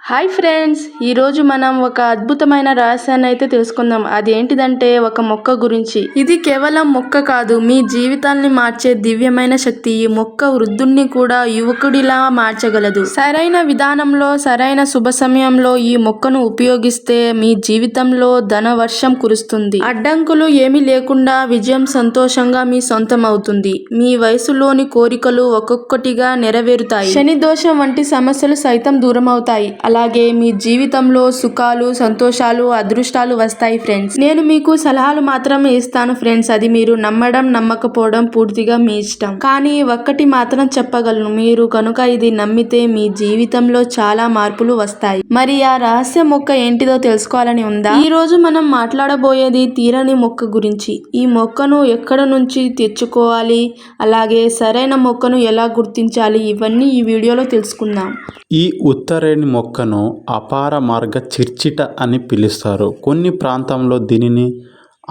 Hi friends, ఈరోజు మనం ఒక అద్భుతమైన రహస్యాన్ని అయితే తెలుసుకుందాం. అదేంటిదంటే ఒక మొక్క గురించి. ఇది కేవలం మొక్క కాదు, మీ జీవితాన్ని మార్చే దివ్యమైన శక్తి. ఈ మొక్క వృద్ధుణ్ణి కూడా యువకుడిలా మార్చగలదు. సరైన విధానంలో, సరైన శుభ సమయంలో ఈ మొక్కను ఉపయోగిస్తే మీ జీవితంలో ధన వర్షం కురుస్తుంది. అడ్డంకులు ఏమీ లేకుండా విజయం సంతోషంగా మీ సొంతం అవుతుంది. మీ వయసులోని కోరికలు ఒక్కొక్కటిగా నెరవేరుతాయి. శని దోషం వంటి సమస్యలు సైతం దూరం అవుతాయి. అలాగే మీ జీవితంలో సుఖాలు, సంతోషాలు, అదృష్టాలు వస్తాయి ఫ్రెండ్స్. నేను మీకు సలహాలు మాత్రమే ఇస్తాను ఫ్రెండ్స్. అది మీరు నమ్మడం నమ్మకపోవడం పూర్తిగా మీ ఇష్టం. కానీ ఒక్కటి మాత్రం చెప్పగలను, మీరు కనుక ఇది నమ్మితే మీ జీవితంలో చాలా మార్పులు వస్తాయి. మరి ఆ రహస్య మొక్క ఏంటిదో తెలుసుకోవాలని ఉందా? ఈ రోజు మనం మాట్లాడబోయేది తీరని మొక్క గురించి. ఈ మొక్కను ఎక్కడ నుంచి తెచ్చుకోవాలి, అలాగే సరైన మొక్కను ఎలా గుర్తించాలి, ఇవన్నీ ఈ వీడియోలో తెలుసుకుందాం. ఈ ఉత్తరేణి మొక్కను అపార మార్గ చిర్చిట అని పిలుస్తారు. కొన్ని ప్రాంతంలో దీనిని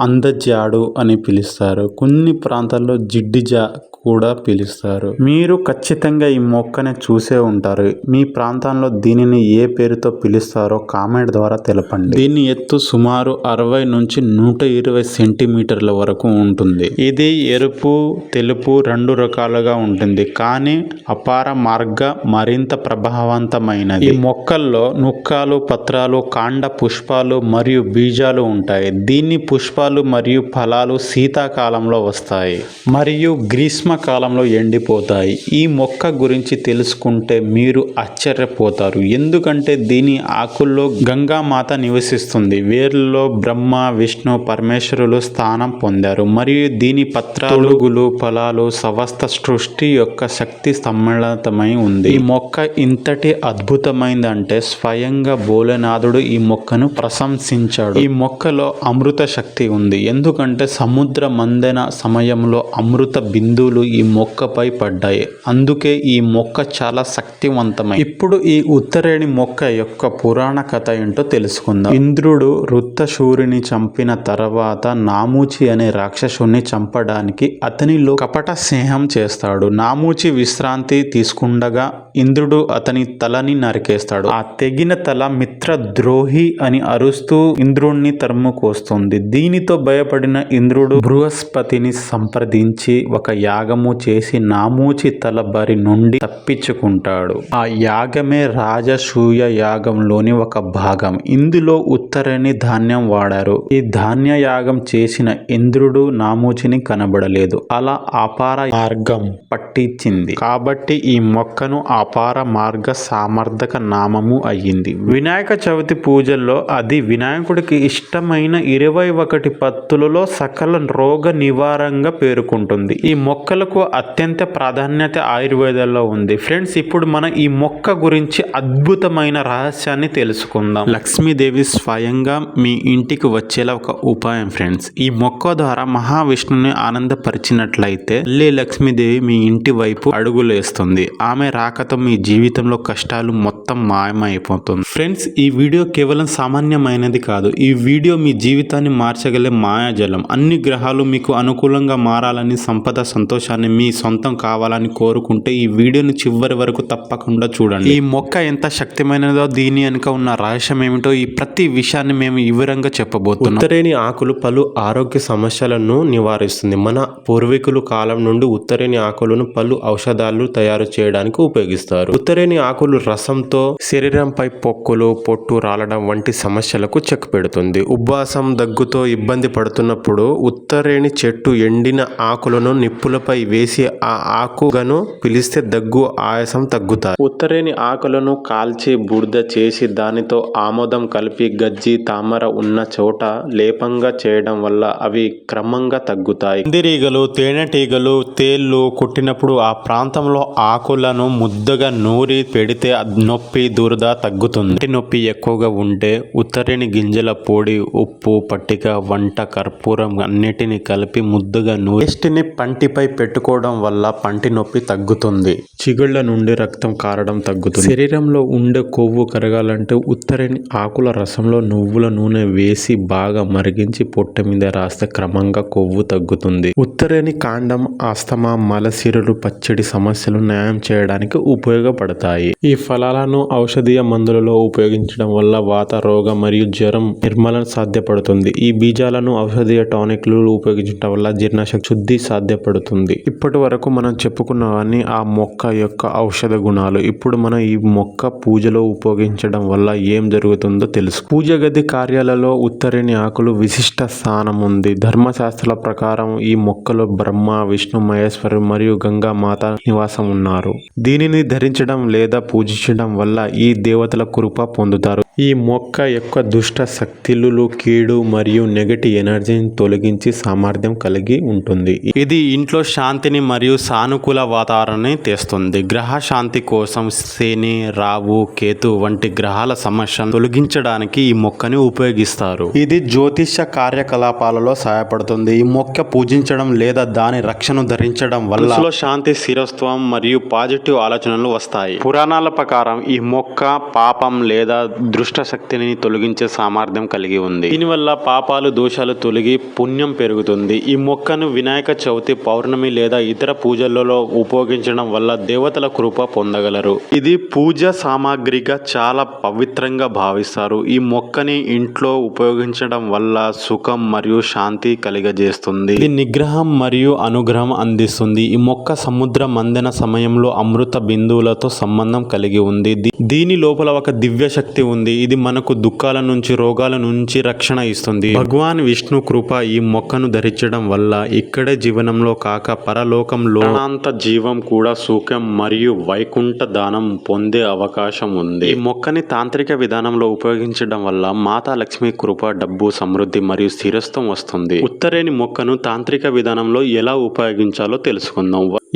అందజాడు అని పిలుస్తారు. కొన్ని ప్రాంతాల్లో జిడ్డిజా కూడా పిలుస్తారు. మీరు ఖచ్చితంగా ఈ మొక్కని చూసే ఉంటారు. మీ ప్రాంతంలో దీనిని ఏ పేరుతో పిలుస్తారో కామెంట్ ద్వారా తెలపండి. దీని ఎత్తు సుమారు 60 నుంచి 120 సెంటీమీటర్ల వరకు ఉంటుంది. ఇది ఎరుపు, తెలుపు రెండు రకాలుగా ఉంటుంది, కానీ అపార మార్గ మరింత ప్రభావవంతమైనది. ఈ మొక్కల్లో నుక్కలు, పత్రాలు, కాండ, పుష్పాలు మరియు బీజాలు ఉంటాయి. దీని పుష్పాలు మరియు ఫలాలు శీతాకాలంలో వస్తాయి మరియు గ్రీష్మ కాలంలో ఎండిపోతాయి. ఈ మొక్క గురించి తెలుసుకుంటే మీరు ఆశ్చర్యపోతారు, ఎందుకంటే దీని ఆకుల్లో గంగామాత నివసిస్తుంది. వేర్లలో బ్రహ్మ, విష్ణు, పరమేశ్వరులు స్థానం పొందారు మరియు దీని పత్రాలు, ఫలాలు సమస్త సృష్టి యొక్క శక్తి సమ్మిళితమై ఉంది. ఈ మొక్క ఇంతటి అద్భుతమైందంటే స్వయంగా భోలేనాథుడు ఈ మొక్కను ప్రశంసించాడు. ఈ మొక్కలో అమృత శక్తి ఉంది, ఎందుకంటే సముద్ర మందన సమయంలో అమృత బిందువులు ఈ మొక్కపై పడ్డాయి. అందుకే ఈ మొక్క చాలా శక్తివంతమై. ఇప్పుడు ఈ ఉత్తరేణి మొక్క యొక్క పురాణ కథ ఏంటో తెలుసుకుందాం. ఇంద్రుడు వృత్తశూరుని చంపిన తర్వాత నామూచి అనే రాక్షసుని చంపడానికి అతనిలో కపట స్నేహం చేస్తాడు. నామూచి విశ్రాంతి తీసుకుండగా ఇంద్రుడు అతని తలని నరికేస్తాడు. ఆ తెగిన తల మిత్రద్రోహి అని అరుస్తూ ఇంద్రుడిని తరుముకొస్తుంది. దీనితో భయపడిన ఇంద్రుడు బృహస్పతిని సంప్రదించి ఒక యాగము చేసి నామూచి తల బరి నుండి తప్పించుకుంటాడు. ఆ యాగమే రాజసూయ యాగంలోని ఒక భాగం. ఇందులో ఉత్తరేణి ధాన్యం వాడారు. ఈ ధాన్య యాగం చేసిన ఇంద్రుడు నామూచిని కనబడలేదు. అలా అపార మార్గం పట్టించింది. కాబట్టి ఈ మొక్కను అపార మార్గ సామర్థక నామము అయ్యింది. వినాయక చవితి పూజల్లో అది వినాయకుడికి ఇష్టమైన 21 పత్తులలో సకల రోగ నివారంగా పేర్కొంటుంది. ఈ మొక్కలకు అత్యంత ప్రాధాన్యత ఆయుర్వేదంలో ఉంది. ఫ్రెండ్స్, ఇప్పుడు మనం ఈ మొక్క గురించి అద్భుతమైన రహస్యాన్ని తెలుసుకుందాం. లక్ష్మీదేవి స్వయంగా మీ ఇంటికి వచ్చేలా ఒక ఉపాయం ఫ్రెండ్స్. ఈ మొక్క ద్వారా మహావిష్ణుని ఆనందపరిచినట్లయితే తల్లి లక్ష్మీదేవి మీ ఇంటి వైపు అడుగులేస్తుంది. ఆమె రాకతో మీ జీవితంలో కష్టాలు మొత్తం మాయమైపోతుంది. ఫ్రెండ్స్, ఈ వీడియో కేవలం సామాన్యమైనది కాదు. ఈ వీడియో మీ జీవితాన్ని మార్చగలే మాయాజలం. అన్ని గ్రహాలు మీకు అనుకూలంగా మారాలని, సంపద సంతోషాన్ని మీ సొంతం కావాలని కోరుకుంటే ఈ వీడియోని చివరి వరకు తప్పకుండా చూడండి. ఈ మొక్క ఎంత శక్తిమైనదో, దీని వెనుక ఉన్న రహస్యం ఏమిటో, ఈ ప్రతి విషయాన్ని మేము వివరంగా చెప్పబోతున్నాం. ఉత్తరేణి ఆకులు పలు ఆరోగ్య సమస్యలను నివారిస్తుంది. మన పూర్వీకులు కాలం నుండి ఉత్తరేణి ఆకులను పలు ఔషధాలు తయారు చేయడానికి ఉపయోగిస్తారు. ఉత్తరేణి ఆకులు రసంతో శరీరంపై పొక్కులు, పొట్టు రాలడం వంటి సమస్యలకు చెక్ పెడుతుంది. ఉబ్బసం, దగ్గుతో ఇబ్బంది పడుతున్నప్పుడు ఉత్తరేణి చెట్టు ఎండిన ఆకులను నిప్పులపై వేసి ఆ ఆకులను పిలిస్తే దగ్గు, ఆయాసం తగ్గుతాయి. ఉత్తరేణి ఆకులను కాల్చి బూడిద చేసి దానితో ఆమోదం కలిపి గజ్జి, తామర ఉన్న చోట లేపంగా చేయడం వల్ల అవి క్రమంగా తగ్గుతాయి. పందిరీగలు, తేనెటీగలు, తేళ్లు కుట్టినప్పుడు ఆ ప్రాంతంలో ఆకులను ముద్దగా నూరి పెడితే నొప్పి, దురద తగ్గుతుంది. నొప్పి ఎక్కువగా ఉంటే ఉత్తరేణి గింజల పొడి, ఉప్పు, పట్టిక వంటి మంట, కర్పూరం అన్నిటిని కలిపి ముద్దుగా పేస్ట్ని పంటిపై పెట్టుకోవడం వల్ల పంటి నొప్పి తగ్గుతుంది. చిగుళ్ళ నుండి రక్తం కారడం తగ్గుతుంది. శరీరంలో ఉండే కొవ్వు కరగాలంటే ఉత్తరేణి ఆకుల రసంలో నువ్వుల నూనె వేసి బాగా మరిగించి పొట్ట మీద రాస్తే క్రమంగా కొవ్వు తగ్గుతుంది. ఉత్తరేణి కాండం ఆస్తమా, మలసిరులు, పచ్చడి సమస్యలు నయం చేయడానికి ఉపయోగపడతాయి. ఈ ఫలాలను ఔషధీయ మందులలో ఉపయోగించడం వల్ల వాత రోగ మరియు జ్వరం నిర్మూలన సాధ్యపడుతుంది. ఈ బీజాలను ఔషధీయ టానిక్లు ఉపయోగించడం వల్ల జీర్ణశక్తి శుద్ధి సాధ్యపడుతుంది. ఇప్పటి వరకు మనం చెప్పుకున్నవన్నీ ఆ మొక్క యొక్క ఔషధ గుణాలు. ఇప్పుడు మనం ఈ మొక్క పూజలో ఉపయోగించడం వల్ల ఏం జరుగుతుందో తెలుసు. పూజ గది కార్యాలలో ఉత్తరేణి ఆకులు విశిష్ట స్థానం ఉంది. ధర్మశాస్త్రాల ప్రకారం ఈ మొక్కలో బ్రహ్మ, విష్ణు, మహేశ్వరు మరియు గంగా మాత నివాసం ఉన్నారు. దీనిని ధరించడం లేదా పూజించడం వల్ల ఈ దేవతల కృప పొందుతారు. ఈ మొక్క యొక్క దుష్ట శక్తులు, కీడు మరియు నెగటివ్ ఎనర్జీని తొలగించి సామర్థ్యం కలిగి ఉంటుంది. ఇది ఇంట్లో శాంతిని మరియు సానుకూల వాతావరణాన్ని తెస్తుంది. గ్రహ శాంతి కోసం శని, రావు, కేతు వంటి గ్రహాల సమస్యను తొలగించడానికి ఈ మొక్కని ఉపయోగిస్తారు. ఇది జ్యోతిష కార్యకలాపాలలో సహాయపడుతుంది. ఈ మొక్క పూజించడం లేదా దాని రక్షను ధరించడం వల్ల శాంతి, స్థిరత్వం మరియు పాజిటివ్ ఆలోచనలు వస్తాయి. పురాణాల ప్రకారం ఈ మొక్క పాపం లేదా దుష్ట శక్తిని తొలగించే సామర్థ్యం కలిగి ఉంది. దీనివల్ల పాపాలు, దోషాలు తొలగి పుణ్యం పెరుగుతుంది. ఈ మొక్కను వినాయక చవితి, పౌర్ణమి లేదా ఇతర పూజలలో ఉపయోగించడం వల్ల దేవతల కృప పొందగలరు. ఇది పూజ సామాగ్రిగా చాలా పవిత్రంగా భావిస్తారు. ఈ మొక్కని ఇంట్లో ఉపయోగించడం వల్ల సుఖం మరియు శాంతి కలిగజేస్తుంది. ఇది నిగ్రహం మరియు అనుగ్రహం అందిస్తుంది. ఈ మొక్క సముద్ర మందన సమయంలో అమృత బిందువులతో సంబంధం కలిగి ఉంది. దీని లోపల ఒక దివ్య శక్తి ఉంది. ఇది మనకు దుఃఖాల నుంచి, రోగాల నుంచి రక్షణ ఇస్తుంది. భగవాన్ విష్ణు కృప ఈ మొక్కను ధరించడం వల్ల ఇక్కడే జీవనంలో కాక పరలోకంలో అనంత జీవం కూడా సుఖం మరియు వైకుంఠ దానం పొందే అవకాశం ఉంది. ఈ మొక్కని తాంత్రిక విధానంలో ఉపయోగించడం వల్ల మాతా లక్ష్మి కృప, డబ్బు, సమృద్ధి మరియు స్థిరత్వం వస్తుంది. ఉత్తరేణి మొక్కను తాంత్రిక విధానంలో ఎలా ఉపయోగించాలో తెలుసుకుందాం.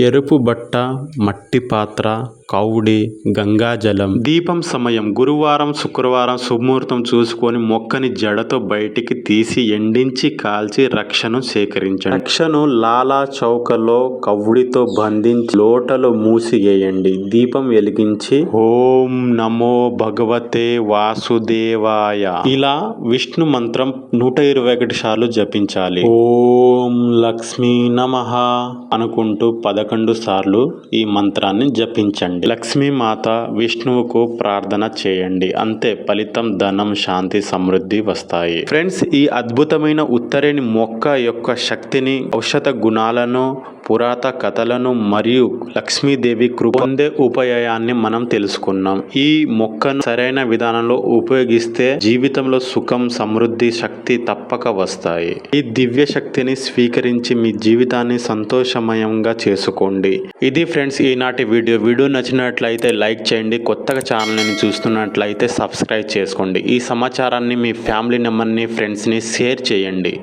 ఎరుపు బట్ట, మట్టి పాత్ర, కౌడి, గంగాజలం. దీపం సమయం గురువారం, శుక్రవారం శుభముహూర్తం చూసుకొని మొక్కని జడతో బయటికి తీసి ఎండించి కాల్చి రక్షను సేకరించండి. రక్షను లాలా చౌకలో కవ్వుడితో బంధించి లోటలో మూసివేయండి. దీపం వెలిగించి ఓం నమో భగవతే వాసుదేవాయ ఇలా విష్ణు మంత్రం 121 సార్లు జపించాలి. ఓం లక్ష్మీ నమః అనుకుంటూ 11 సార్లు ఈ మంత్రాన్ని జపించండి. లక్ష్మీ మాత, విష్ణువుకు ప్రార్థన చేయండి. అంతే, ఫలితం ధనం, శాంతి, సమృద్ధి వస్తాయి. ఫ్రెండ్స్, ఈ అద్భుతమైన ఉత్తరేణి మొక్క యొక్క శక్తిని, ఔషధ గుణాలను, పురాత కథలను మరియు లక్ష్మీదేవి కృప పొందే ఉపాయాన్ని మనం తెలుసుకున్నాం. ఈ మొక్కను సరైన విధానంలో ఉపయోగిస్తే జీవితంలో సుఖం, సమృద్ధి, శక్తి తప్పక వస్తాయి. ఈ దివ్య శక్తిని స్వీకరించి మీ జీవితాన్ని సంతోషమయంగా చేసుకోండి. ఇది ఫ్రెండ్స్ ఈనాటి వీడియో నచ్చినట్లయితే లైక్ చేయండి. కొత్తగా ఛానల్ని చూస్తున్నట్లయితే సబ్స్క్రైబ్ చేసుకోండి. ఈ సమాచారాన్ని మీ ఫ్యామిలీ మెంబర్ని, ఫ్రెండ్స్ని షేర్ చేయండి.